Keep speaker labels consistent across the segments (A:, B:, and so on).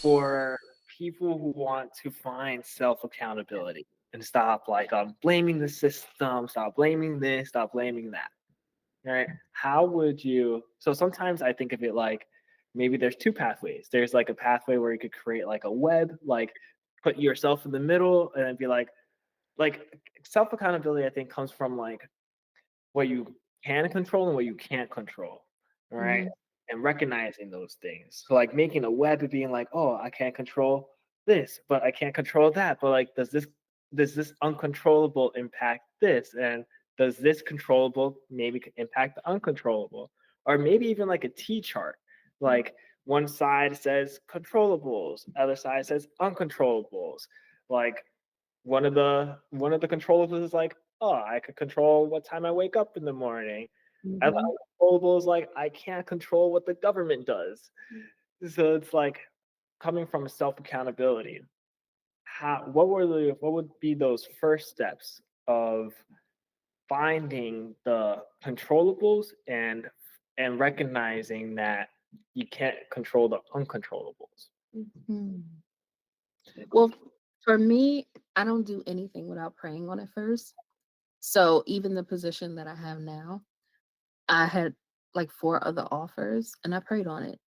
A: for people who want to find self accountability and stop like blaming the system, stop blaming this, stop blaming that. Right? How would you? So sometimes I think of it like maybe there's two pathways. There's like a pathway where you could create like a web, like put yourself in the middle and then be like self accountability. I think comes from like what you can control and what you can't control, right?
B: Mhm.
A: And recognizing those things. So like making a web and being like, oh, I can't control this, but I can't control that. But like, does this uncontrollable impact this? And does this controllable maybe impact the uncontrollable? Or maybe even like a T chart. Like one side says controllables, other side says uncontrollables. Like one of the controllables is like, oh, I could control what time I wake up in the morning. And the
B: Mhm.
A: uncontrollable is like, I can't control what the government does. So it's like coming from self accountability. What would be those first steps of finding the controllables and recognizing that you can't control the uncontrollables?
B: Hmm. Well, for me, I don't do anything without praying on it first. So even the position that I have now, I had like 4 other offers and I prayed on it.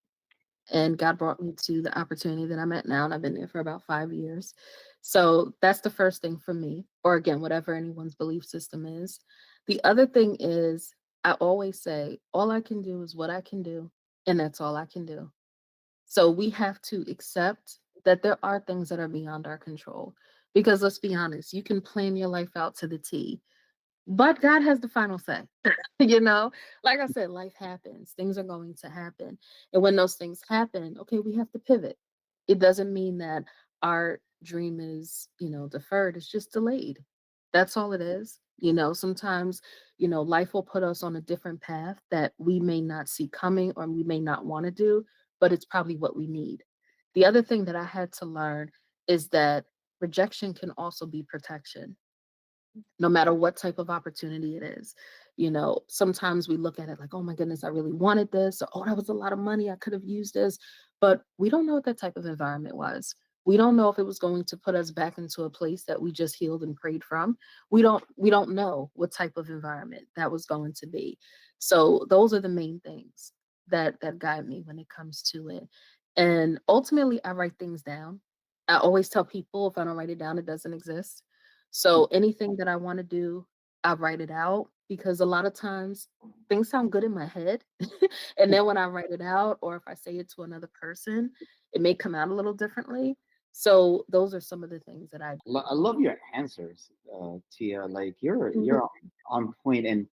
B: And God brought me to the opportunity that I'm at now, and I've been there for about 5 years. So that's the first thing for me, or again, whatever anyone's belief system is. The other thing is, I always say, all I can do is what I can do, and that's all I can do. So we have to accept that there are things that are beyond our control. Because let's be honest, you can plan your life out to the T, but God has the final say. you know, like I said, life happens, things are going to happen. And when those things happen, okay, we have to pivot. It doesn't mean that our dream is, deferred, it's just delayed. That's all it is. Sometimes, life will put us on a different path that we may not see coming or we may not want to do, but it's probably what we need. The other thing that I had to learn is that rejection can also be protection, no matter what type of opportunity it is. Sometimes we look at it like, oh my goodness, I really wanted this, or oh, that was a lot of money, I could have used this. But we don't know what that type of environment was. We don't know if it was going to put us back into a place that we just healed and prayed from. We don't know what type of environment that was going to be. So those are the main things that guide me when it comes to it. And ultimately I write things down. I always tell people, if I don't write it down, it doesn't exist. So anything that I want to do, I write it out, because a lot of times things sound good in my head. And then when I write it out, or if I say it to another person, it may come out a little differently. So those are some of the things that I
C: I love your answers, Tia. Like you're
B: do.
C: on point, and